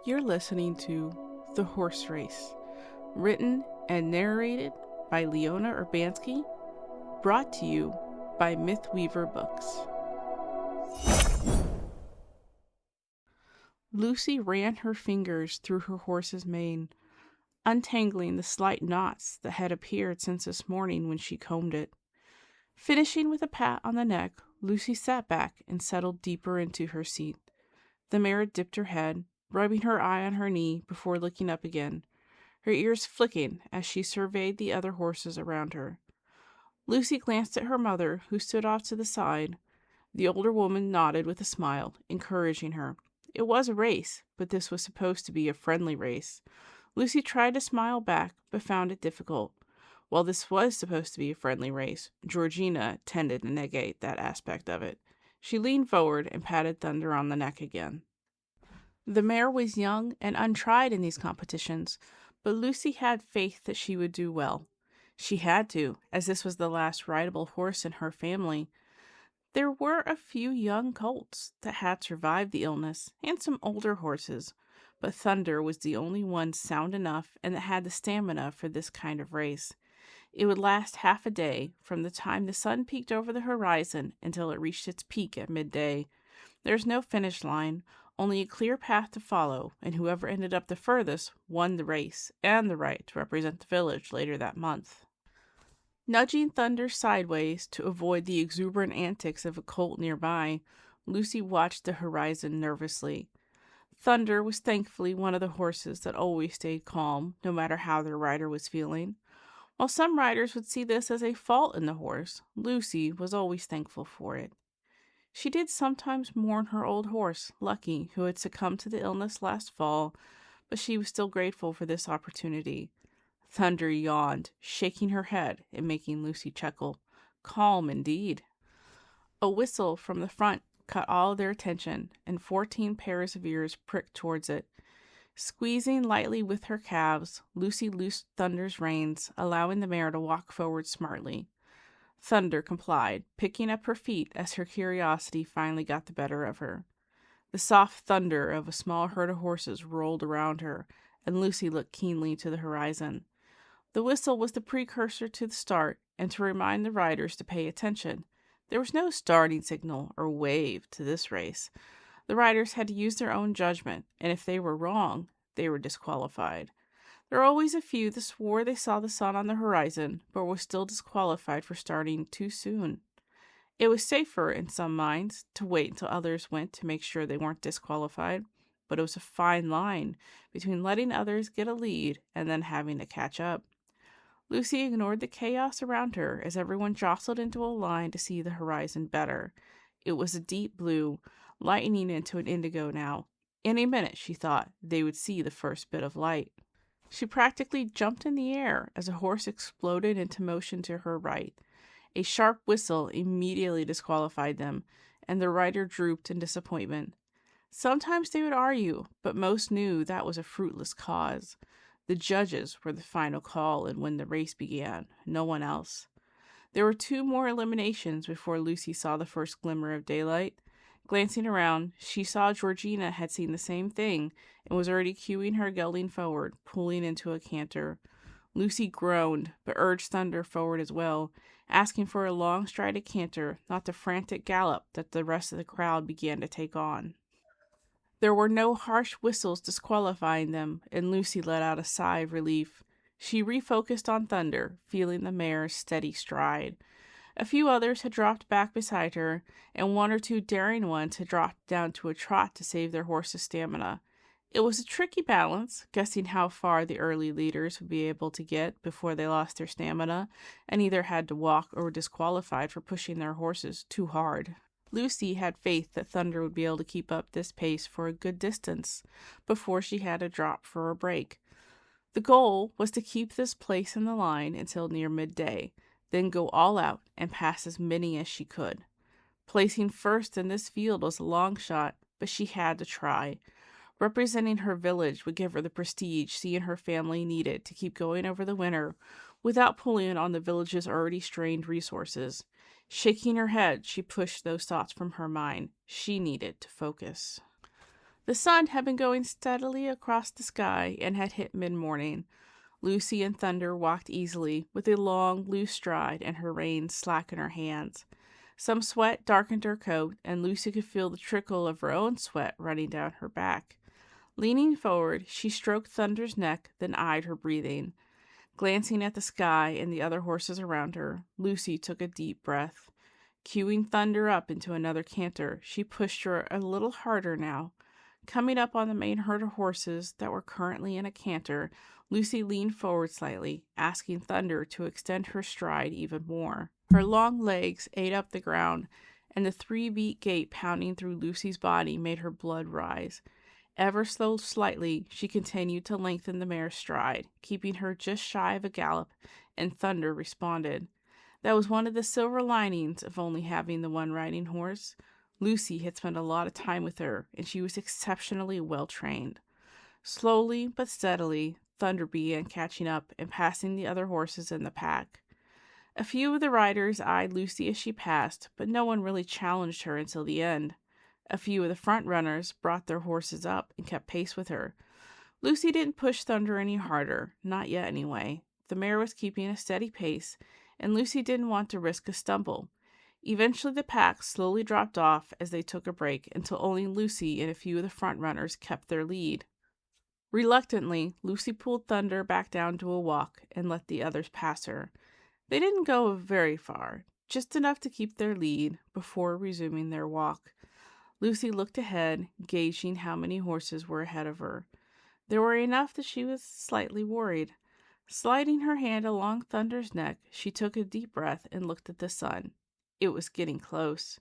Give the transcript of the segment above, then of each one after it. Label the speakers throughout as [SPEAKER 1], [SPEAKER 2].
[SPEAKER 1] You're listening to The Horse Race, written and narrated by Leona Urbansky, brought to you by Mythweaver Books. Lucy ran her fingers through her horse's mane, untangling the slight knots that had appeared since this morning when she combed it. Finishing with a pat on the neck, Lucy sat back and settled deeper into her seat. The mare dipped her head, rubbing her eye on her knee before looking up again, her ears flicking as she surveyed the other horses around her. Lucy glanced at her mother, who stood off to the side. The older woman nodded with a smile, encouraging her. It was a race, but this was supposed to be a friendly race. Lucy tried to smile back, but found it difficult. While this was supposed to be a friendly race, Georgina tended to negate that aspect of it. She leaned forward and patted Thunder on the neck again. The mare was young and untried in these competitions, but Lucy had faith that she would do well. She had to, as this was the last rideable horse in her family. There were a few young colts that had survived the illness, and some older horses, but Thunder was the only one sound enough and that had the stamina for this kind of race. It would last half a day, from the time the sun peeked over the horizon until it reached its peak at midday. There's no finish line, only a clear path to follow, and whoever ended up the furthest won the race and the right to represent the village later that month. Nudging Thunder sideways to avoid the exuberant antics of a colt nearby, Lucy watched the horizon nervously. Thunder was thankfully one of the horses that always stayed calm, no matter how their rider was feeling. While some riders would see this as a fault in the horse, Lucy was always thankful for it. She did sometimes mourn her old horse, Lucky, who had succumbed to the illness last fall, but she was still grateful for this opportunity. Thunder yawned, shaking her head and making Lucy chuckle. Calm indeed. A whistle from the front caught all their attention, and 14 pairs of ears pricked towards it. Squeezing lightly with her calves, Lucy loosed Thunder's reins, allowing the mare to walk forward smartly. Thunder complied, picking up her feet as her curiosity finally got the better of her. The soft thunder of a small herd of horses rolled around her, and Lucy looked keenly to the horizon. The whistle was the precursor to the start, and to remind the riders to pay attention. There was no starting signal or wave to this race. The riders had to use their own judgment, and if they were wrong, they were disqualified. There were always a few that swore they saw the sun on the horizon, but were still disqualified for starting too soon. It was safer, in some minds, to wait until others went to make sure they weren't disqualified, but it was a fine line between letting others get a lead and then having to catch up. Lucy ignored the chaos around her as everyone jostled into a line to see the horizon better. It was a deep blue, lightening into an indigo now. In a minute, she thought, they would see the first bit of light. She practically jumped in the air as a horse exploded into motion to her right. A sharp whistle immediately disqualified them, and the rider drooped in disappointment. Sometimes they would argue, but most knew that was a fruitless cause. The judges were the final call, and when the race began, no one else. There were 2 more eliminations before Lucy saw the first glimmer of daylight. Glancing around, she saw Georgina had seen the same thing and was already cueing her gelding forward, pulling into a canter. Lucy groaned, but urged Thunder forward as well, asking for a long-strided canter, not the frantic gallop that the rest of the crowd began to take on. There were no harsh whistles disqualifying them, and Lucy let out a sigh of relief. She refocused on Thunder, feeling the mare's steady stride. A few others had dropped back beside her, and 1 or 2 daring ones had dropped down to a trot to save their horses' stamina. It was a tricky balance, guessing how far the early leaders would be able to get before they lost their stamina, and either had to walk or were disqualified for pushing their horses too hard. Lucy had faith that Thunder would be able to keep up this pace for a good distance before she had to drop for a break. The goal was to keep this place in the line until near midday, then go all out and pass as many as she could. Placing first in this field was a long shot, but she had to try. Representing her village would give her the prestige she and her family needed to keep going over the winter without pulling on the village's already strained resources. Shaking her head, she pushed those thoughts from her mind. She needed to focus. The sun had been going steadily across the sky and had hit mid-morning. Lucy and Thunder walked easily, with a long, loose stride and her reins slack in her hands. Some sweat darkened her coat, and Lucy could feel the trickle of her own sweat running down her back. Leaning forward, she stroked Thunder's neck, then eyed her breathing. Glancing at the sky and the other horses around her, Lucy took a deep breath. Cueing Thunder up into another canter, she pushed her a little harder now. Coming up on the main herd of horses that were currently in a canter, Lucy leaned forward slightly, asking Thunder to extend her stride even more. Her long legs ate up the ground, and the 3-beat gait pounding through Lucy's body made her blood rise. Ever so slightly, she continued to lengthen the mare's stride, keeping her just shy of a gallop, and Thunder responded. That was one of the silver linings of only having the one riding horse. Lucy had spent a lot of time with her, and she was exceptionally well trained. Slowly but steadily, Thunder began catching up and passing the other horses in the pack. A few of the riders eyed Lucy as she passed, but no one really challenged her until the end. A few of the front runners brought their horses up and kept pace with her. Lucy didn't push Thunder any harder, not yet anyway. The mare was keeping a steady pace, and Lucy didn't want to risk a stumble. Eventually the pack slowly dropped off as they took a break until only Lucy and a few of the front runners kept their lead. Reluctantly, Lucy pulled Thunder back down to a walk and let the others pass her. They didn't go very far, just enough to keep their lead before resuming their walk. Lucy looked ahead, gauging how many horses were ahead of her. There were enough that she was slightly worried. Sliding her hand along Thunder's neck, she took a deep breath and looked at the sun. It was getting close.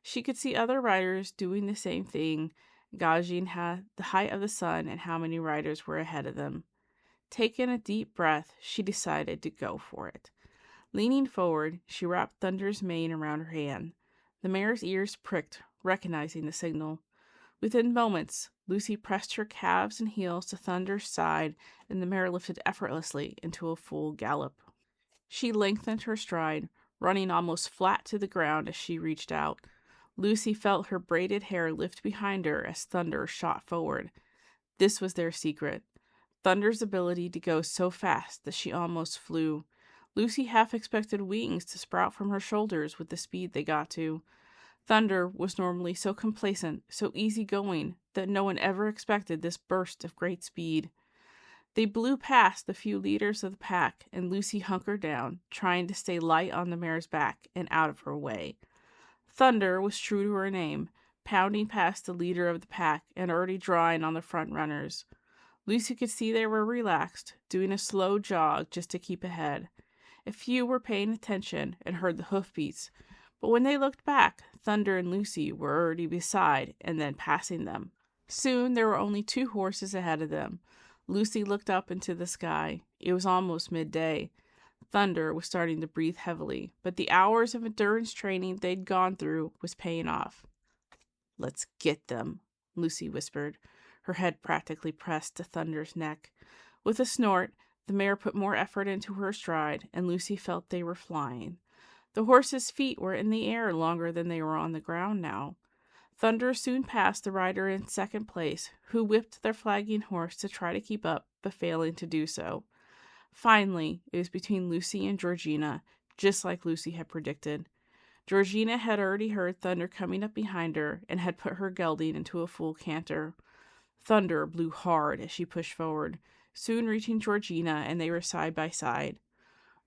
[SPEAKER 1] She could see other riders doing the same thing, gauging the height of the sun and how many riders were ahead of them. Taking a deep breath, she decided to go for it. Leaning forward, she wrapped Thunder's mane around her hand. The mare's ears pricked, recognizing the signal. Within moments, Lucy pressed her calves and heels to Thunder's side, and the mare lifted effortlessly into a full gallop. She lengthened her stride, running almost flat to the ground as she reached out. Lucy felt her braided hair lift behind her as Thunder shot forward. This was their secret. Thunder's ability to go so fast that she almost flew. Lucy half expected wings to sprout from her shoulders with the speed they got to. Thunder was normally so complacent, so easygoing, that no one ever expected this burst of great speed. They blew past the few leaders of the pack, and Lucy hunkered down, trying to stay light on the mare's back and out of her way. Thunder was true to her name, pounding past the leader of the pack and already drawing on the front runners. Lucy could see they were relaxed, doing a slow jog just to keep ahead. A few were paying attention and heard the hoofbeats, but when they looked back, Thunder and Lucy were already beside and then passing them. Soon there were only 2 horses ahead of them. Lucy looked up into the sky. It was almost midday. Thunder was starting to breathe heavily, but the hours of endurance training they'd gone through was paying off. "Let's get them," Lucy whispered, her head practically pressed to Thunder's neck. With a snort, the mare put more effort into her stride, and Lucy felt they were flying. The horses' feet were in the air longer than they were on the ground now. Thunder soon passed the rider in second place, who whipped their flagging horse to try to keep up, but failing to do so. Finally, it was between Lucy and Georgina, just like Lucy had predicted. Georgina had already heard Thunder coming up behind her and had put her gelding into a full canter. Thunder blew hard as she pushed forward, soon reaching Georgina, and they were side by side.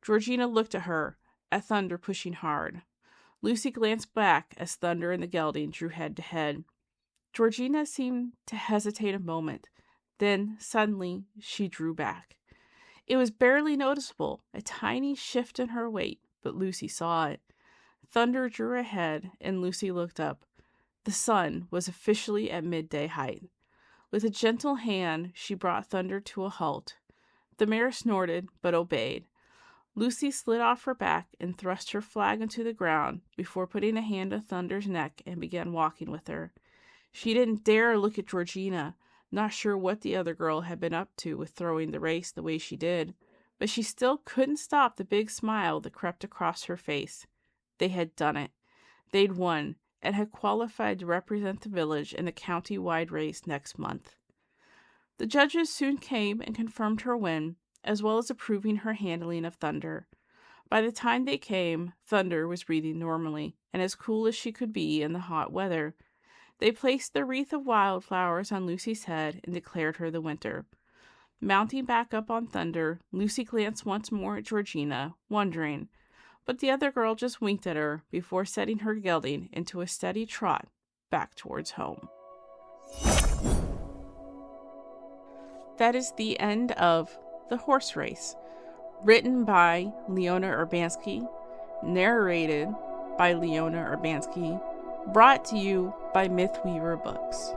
[SPEAKER 1] Georgina looked at her, at Thunder pushing hard. Lucy glanced back as Thunder and the gelding drew head to head. Georgina seemed to hesitate a moment. Then, suddenly, she drew back. It was barely noticeable, a tiny shift in her weight, but Lucy saw it. Thunder drew ahead, and Lucy looked up. The sun was officially at midday height. With a gentle hand, she brought Thunder to a halt. The mare snorted, but obeyed. Lucy slid off her back and thrust her flag into the ground before putting a hand on Thunder's neck and began walking with her. She didn't dare look at Georgina, not sure what the other girl had been up to with throwing the race the way she did, but she still couldn't stop the big smile that crept across her face. They had done it. They'd won, and had qualified to represent the village in the county-wide race next month. The judges soon came and confirmed her win, as well as approving her handling of Thunder. By the time they came, Thunder was breathing normally, and as cool as she could be in the hot weather. They placed the wreath of wildflowers on Lucy's head and declared her the winner. Mounting back up on Thunder, Lucy glanced once more at Georgina, wondering, but the other girl just winked at her before setting her gelding into a steady trot back towards home. That is the end of The Horse Race, written by Leona Urbansky, narrated by Leona Urbansky, brought to you by Mythweaver Books.